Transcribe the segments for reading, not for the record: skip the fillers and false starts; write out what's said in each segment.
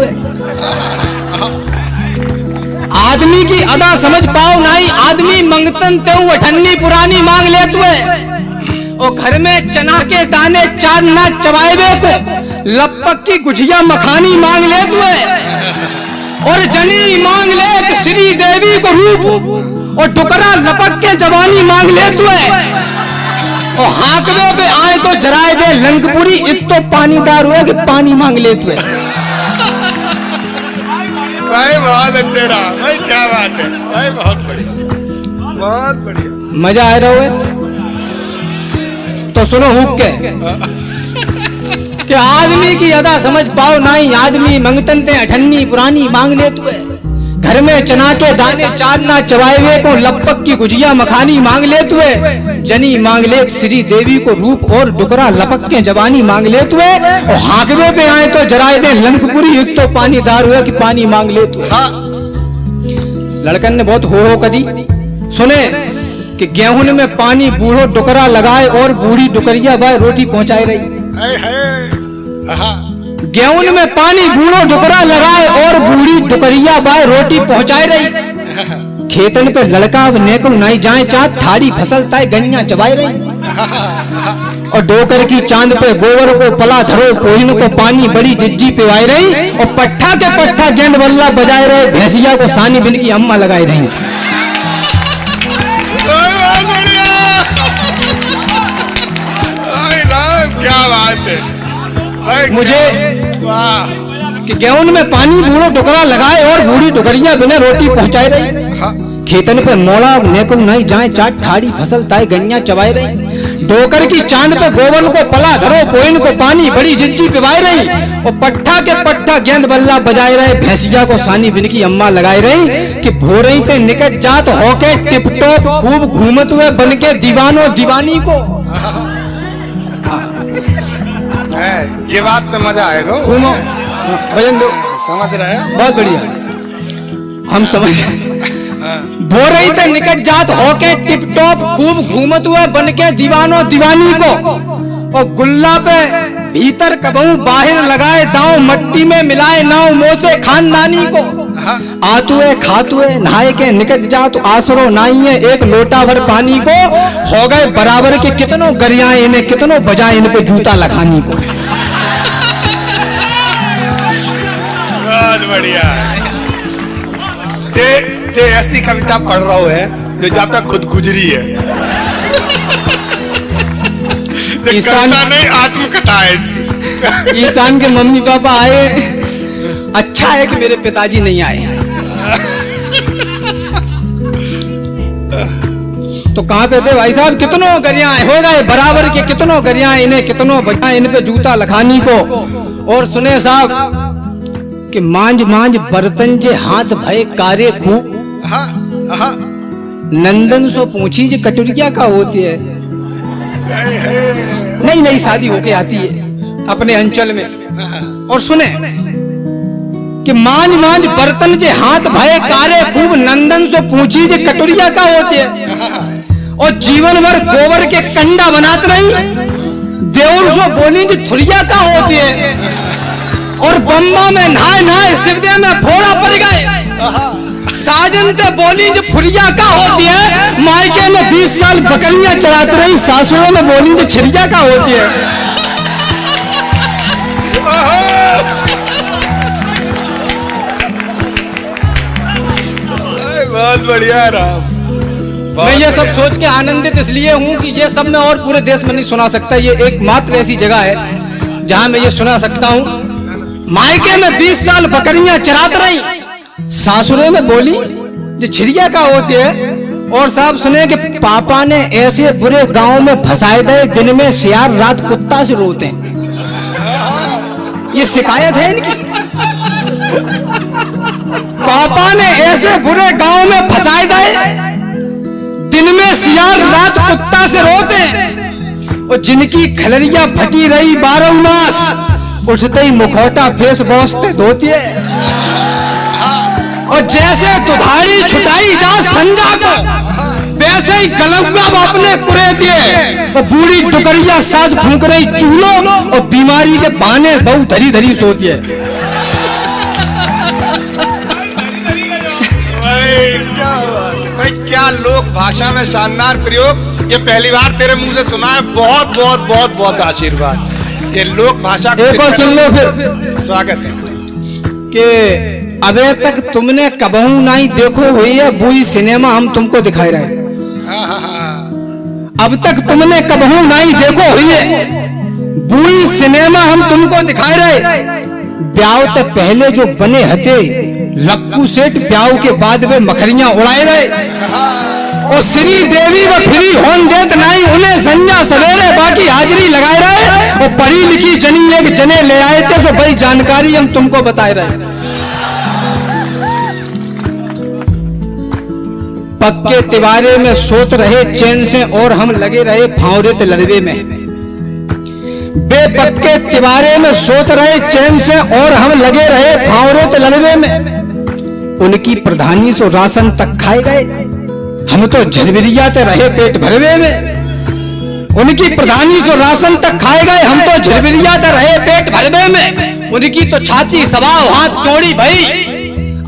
हुए। आदमी की अदा समझ पाओ नहीं, आदमी मंगतन ते अठन्नी पुरानी मांग ले तुए। और घर में चना के दाने चार ना चबाएबे को लपक की गुजिया मखानी मांग ले तुए। और जनी मांग ले कि श्री देवी को रूप, और टुकड़ा लपक के जवानी मांग ले तुए। और हाकवे पे आए तो जराए दे लंकपुरी, इत तो पानीदार हुआ कि पानी मांग ले तुए। भाई बहुत अच्छे रहा भाई, क्या बात है भाई, बहुत बढ़िया बहुत बढ़िया। मजा आ रहा है तो सुनो हुक के कि आदमी की अदा समझ पाओ नहीं, आदमी मंगतन ते अठन्नी पुरानी मांग ले तुए। घर में चना के दाने चार ना चबाए को लपक की गुजिया मखानी मांग ले तुए। जनी मांग ले श्री देवी को रूप, और डुकरा लपक के जवानी मांग ले तुए। और हाकवे पे आए तो जराए दे लंकपुरी, युद्ध तो पानीदार हुआ कि पानी मांग ले तुए। लड़कन ने बहुत हो कदी सुने कि गेहूं में पानी बूढ़ो डुकरा लगाए और बूढ़ी डुकरिया बाय रोटी पहुंचाई रही। गेहूं में पानी बूढ़ो डुकरा लगाए और बूढ़ी डुकरिया बाय रोटी पहुंचाई रही। खेतन पे लड़का अब नेको नहीं जाए चाँद, थाड़ी फसल ताए गन्या चबाई रही। और डोकर की चांद पे गोबर को पला धरो, कोहिन को पानी बड़ी जिज्जी पिवाई रही। और पट्ठा के पट्ठा गेंद बल्ला बजाए रहे, भैंसिया को सानी बिन की अम्मा लगाई रही। क्या बात है मुझे कि गेहूं में पानी बूढ़ो टुकड़ा लगाए और बूढ़ी टुकड़िया बिना रोटी पहुंचाई रही। खेतन पे मोड़ा नेको नहीं जाए चाट, ठाड़ी फसल ताई गन्या चबाई रही। डोकर की चांद पे गोबर को पला धरो, कोइन को पानी बड़ी जिज्जी पिवाई रही। और पट्ठा के पट्ठा गेंद बल्ला बजाए रहे, भैंसिया को सानी बिन की अम्मा लगाई रही। कि भोरई ते निकट जात होके टिपटॉप खूब घूमत हुए बन के दीवानो दीवानी को। ये बात तो मजा आएगा, घूमो भजन दो, समझ रहे हैं बहुत बढ़िया हम समझ भोरई ते निकट जात होके टिप टॉप खूब घूमत हुए बन के दीवानो दीवानी को। और गुल्ला पे भीतर कबहू बाहर लगाए दांव, मट्टी में मिलाए नाव मोसे खानदानी को। आतुए खातुए नहाए के निकट जात आसरो नाई है एक लोटा भर पानी को। हो गए बराबर के कितनों गरियाए इन्हें, कितनों बजाए इन पे जूता लगानी को। बहुत बढ़िया। जे ऐसी कविता पढ़ रहा है जो जब तक खुद गुजरी है। ईशान नहीं, आत्मकथा है इसकी। ईशान के मम्मी पापा आए, अच्छा है कि मेरे पिताजी नहीं आए। तो कहां पे थे भाई साहब, कितनों गरियां हो गए बराबर के, कितनों गरियां इन्हें, कितनों बजाए इन पे जूता लखानी को। और सुने साहब कि मांझ मांझ बर्तन जे हाथ भय कारे खूब, नंदन सो पूछी जे कटोरिया का होती है। नई नई शादी होके आती है अपने अंचल में। और सुने कि मांझ मांझ बर्तन जे हाथ भय कारे खूब, नंदन सो पूछी जे कटोरिया का होती है। और जीवन भर गोबर के कंडा बनाते रही, देउल सो बोली जे थुरिया का होती है। और बम्बा में नहाए नहाए शिवदे में फोड़ा पड़ गए, साजन ते बोली जो फुरिया का होती है। मायके में 20 साल बकरियां चराती रही, सासुरों में बोली जो छिरिया का होती है। बहुत बढ़िया राम। मैं ये सब सोच के आनंदित इसलिए हूँ कि ये सब मैं और पूरे देश में नहीं सुना सकता। ये एकमात्र ऐसी जगह है जहां मैं ये सुना सकता हूँ। मायके में 20 साल बकरियां चराती रही, सासुरे में बोली जो छिरिया का होती है। और साहब सुने कि पापा ने ऐसे बुरे गांव में फंसाए गए, दिन में सियार रात कुत्ता से रोते हैं। ये शिकायत है इनकी। पापा ने ऐसे बुरे गांव में फंसाए गए, दिन में सियार रात कुत्ता से रोते हैं। और जिनकी खलरिया फटी रही 12 मास, उठते ही मुखौटा फेस बॉसते धोती है। और जैसे दुधारी छुटाई जा संजा को, वैसे ही गलौआ अपने कुरे दिए। और बूढ़ी टुकरिया सास फूंक रही चूल्हों, और बीमारी के बहाने बहु धरी धरी सोती है। लोक भाषा में शानदार प्रयोग, ये पहली बार तेरे मुंह से सुना है। बहुत बहुत बहुत बहुत आशीर्वाद। ये लोक भाषा को एक और सुन लो फिर। स्वागत है कि अबे तक तुमने कबहू नहीं देखो हुई है बुई सिनेमा हम तुमको दिखाई रहे। अब तक तुमने कबहू नहीं देखो हुई है बुई सिनेमा हम तुमको दिखाई रहे। ब्याह तो पहले जो बने हथे लक्कू सेठ, ब्याह के बाद वे मखरियां उड़ाए रहे। और श्री देवी व फ्री होन देत नहीं उन्हें संजा सवेरे बाकी हाजिरी लगाए रहे। और पढ़ी लिखी जनी एक जने ले आए थे सो भाई जानकारी हम तुमको बताए रहे। पक्के तिवारे में सोत रहे चैन से और हम लगे रहे फावरे लड़वे में। बेपक्के तिवारे में सोत रहे चैन से और हम लगे रहे फावरे लड़वे में। उनकी प्रधानी सो राशन तक खाए गए हम तो झरबिरियाते रहे पेट भरवे में। उनकी प्रधानी सो राशन तक खाए गए हम तो झरबिरियाते रहे पेट भरवे में। उनकी तो छाती सवाओ हाथ चौड़ी भई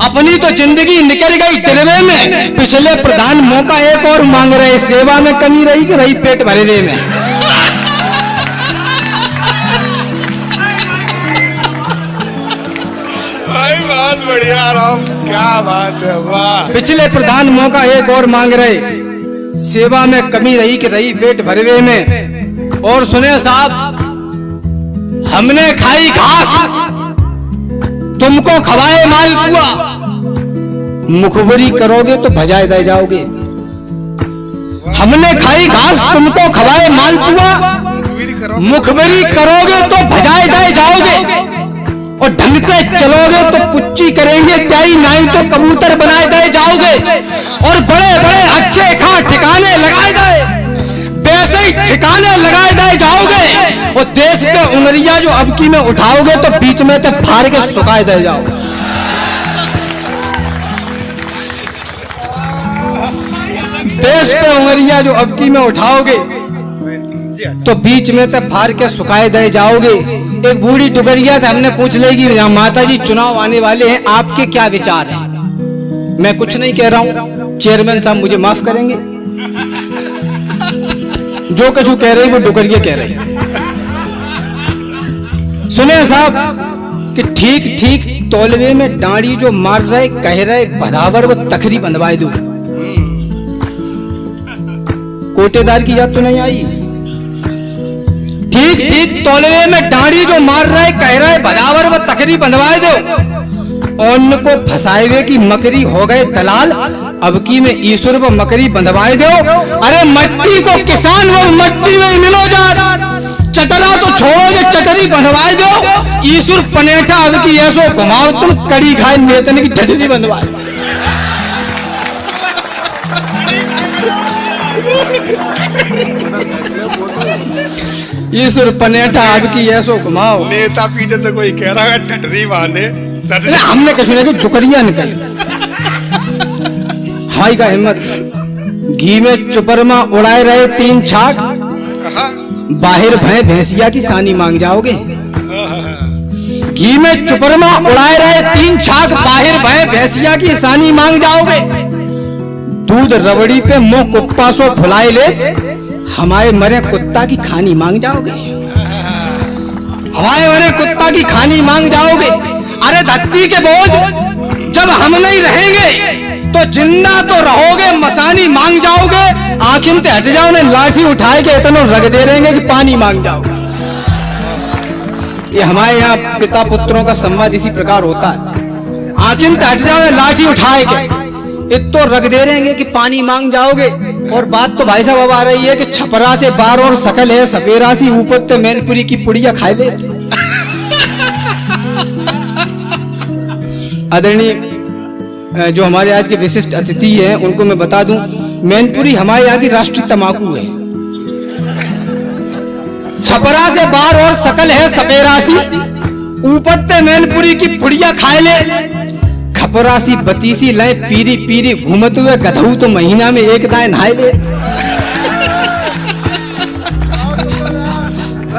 अपनी तो जिंदगी निकल गई दिलवे में। पिछले प्रधान मौका एक और मांग रहे सेवा में कमी रही कि रही पेट भरवे में। बहुत बढ़िया राम, क्या बात है, वाह। पिछले प्रधान मौका एक और मांग रहे सेवा में कमी रही कि रही पेट भरवे में। और सुने साहब, हमने खाई घास तुमको खवाए मालपुआ, मुखबरी करोगे तो भजाए दे जाओगे। हमने खाई घास तुमको खवाए मालपुआ, मुखबरी करोगे तो भजाए दे जाओगे। और ढंग से चलोगे तो पुच्ची करेंगे त्याई नहीं तो कबूतर बनाए दे जाओगे। और बड़े बड़े अच्छे खा ठिकाने लगाए दे वैसे ही ठिकाने लगाए दे जाओगे। और देश पे उंगलियां जो अबकी में उठाओगे तो बीच में तो फाड़ के सुखाए दे जाओगे। देश पे उंगलियां जो अबकी में उठाओगे तो बीच में तो फाड़ के सुखाए दे जाओगे। एक बूढ़ी टुकरिया से हमने पूछ लेगी माता जी चुनाव आने वाले हैं आपके क्या विचार हैं। मैं कुछ नहीं कह रहा हूं, चेयरमैन साहब मुझे माफ करेंगे। जो कछु कह रही वो टुकरिया कह रही। सुने साहब कि ठीक ठीक तौलवे में डांडी जो मार रहे कह रहे बधावर वो तखरी बंधवाए दो। कोटेदार की याद तो नहीं आई। ठीक ठीक तौलवे में डांडी जो मार रहे कह रहे बदावर व तकरी बंधवाए दो। अन्न को फसाए की मकरी हो गए दलाल, अब की में ईश्वर व मकरी बंधवाए दो। अरे मट्टी को किसान व मट्टी में मिलो जा, चटरा तो छोड़ोगे चटरी बंधवाए दो। ईश्वर पनेठा अब की ऐसो घुमाओ तुम कड़ी खाए नेतन की झटरी बंधवाए। ईश्वर पनेठा आपकी ऐसो घुमाओ। नेता पीछे से कोई कह रहा है टटरी बांधे, हमने कहा सुना कि टुकड़ियां निकल हाई का हिम्मत। घी में चुपरमा उड़ाए रहे 3 छाक, बाहर भय भैंसिया की सानी मांग जाओगे। घी में चुपरमा उड़ाए रहे 3 छाक, बाहर भय भैंसिया की सानी मांग जाओगे। दूध रबड़ी पे मुंह कुत्ता सो फुलाए ले, हमारे मरे कुत्ता की खानी मांग जाओगे। हमारे मरे कुत्ता की खानी मांग जाओगे। अरे धरती के बोझ जब हम नहीं रहेंगे तो जिंदा तो रहोगे, मसानी मांग जाओगे। आखिर ते हट जाओ ने लाठी उठाए के इतना रग दे रहेंगे कि पानी मांग जाओगे। ये हमारे यहाँ पिता पुत्रों का संवाद इसी प्रकार होता है। आखिर ते हट जाओ ने लाठी उठाए के इतो रग दे रहेंगे कि पानी मांग जाओगे। और बात तो भाई साहब अब आ रही है कि छपरा से बार और सकल है सपेरा सी ऊपर ते मैनपुरी की पुड़िया खाए लेते। आदरणीय जो हमारे आज के विशिष्ट अतिथि हैं उनको मैं बता दूं, मैनपुरी हमारे यहाँ की राष्ट्रीय तंबाकू है। छपरा से बार और सकल है सपेरा सी ऊपर ते मैनपुरी की पुड़िया खाए ले। खपरासी बतीसी लय पीरी पीरी घूमत हुए गधऊ तो महीना में एक दाए नहाए ले।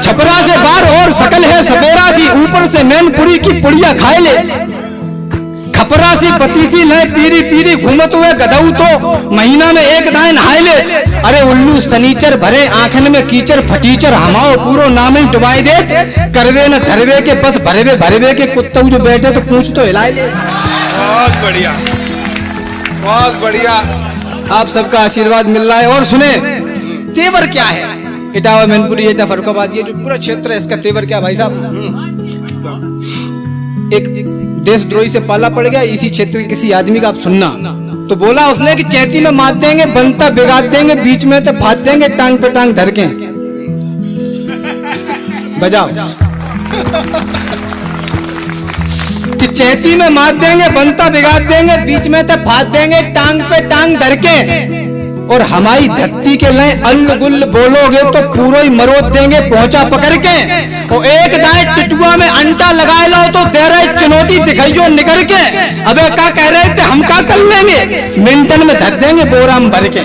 छपरा से बार और सकल है सपेरा सी ऊपर से मैनपुरी की पुड़िया खाए ले। चपरासी बतीसी ले पीरी पीरी घूमत हुए गधऊ तो महीना में एक दाए नहाए ले। अरे उल्लू सनीचर भरे आंखन में कीचड़ फटीचर हमाओ पूरो नाम ही डुबाई दे। करवे न धरवे के बस भरवे भरवे के कुत्तऊ जो बैठे तो पूछ तो हिलाए ले। बहुत बढ़िया, बहुत बढ़िया। आप सबका आशीर्वाद मिल रहा है। और सुने तेवर क्या है, इटावा मैनपुरी एटा फरुखाबाद ये जो पूरा क्षेत्र है इसका तेवर क्या भाई साहब। एक देशद्रोही से पाला पड़ गया इसी क्षेत्र के किसी आदमी का, आप सुनना। तो बोला उसने कि चैती में मार देंगे, बनता बिगाड़ देंगे, बीच में तो फाड़ देंगे, टांग पे टांग धर के। बजाओ कि चैती में मार देंगे, बनता बिगाड़ देंगे, बीच में तो फाड़ देंगे, टांग पे टांग धर के। और हमारी धरती के लिए अल्ल गुल्ल बोलोगे तो पूरा ही मरोड़ देंगे पहुंचा पकड़ के। और एक दाए टिटुआ में अंटा लगाए लो तो दे रहे चुनौती दिखाइयो निकल के। अबे क्या कह रहे थे, हम क्या कर लेंगे, मिनटन में धर देंगे बोरा में भर के।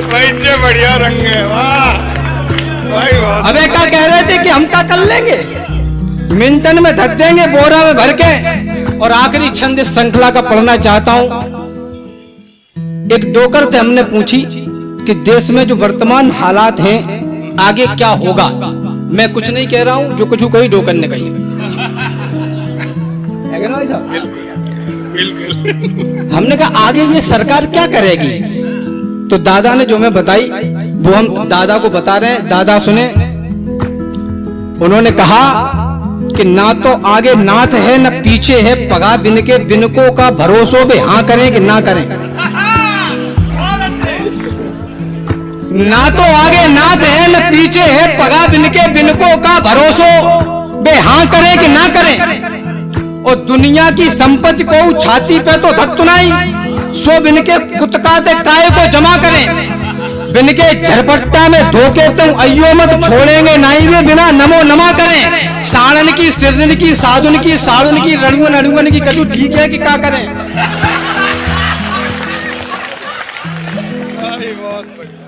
भाई बढ़िया रंग है, वाह भाई बहुत। अबे क्या कह रहे थे कि हम क्या कर लेंगे, मिनटन में धर देंगे बोरा में भर के। और आखिरी छंद इस श्रृंखला का पढ़ना चाहता हूं। एक डोकर से हमने पूछी कि देश में जो वर्तमान हालात हैं आगे क्या होगा। मैं कुछ नहीं कह रहा हूं, जो कुछ कही डोकर ने कही है ना भाई साहब। बिल्कुल। हमने कहा आगे ये सरकार क्या करेगी। तो दादा ने जो मैं बताई वो हम दादा को बता रहे हैं। दादा सुने, उन्होंने कहा कि ना तो आगे नाथ है न पीछे है, पगा बिन के बिनको का भरोसो बे हाँ करें कि ना करें। ना तो आगे नाथ है न पीछे है, पगा बिन के बिनको का भरोसो बे हाँ करें कि ना करें। और दुनिया की संपत्ति को छाती पे तो धत्तु नहीं, सो बिन के कुतकाते काय को जमा करें। बिन के झरपट्टा में धोके तुम अयो मत छोड़ेंगे नाई वे बिना नमो नमा करें। साड़न की सिरजन की साधुन की साड़ुन की रणुगन अड़ुगन की कछु ठीक है कि क्या करें। बहुत बढ़िया।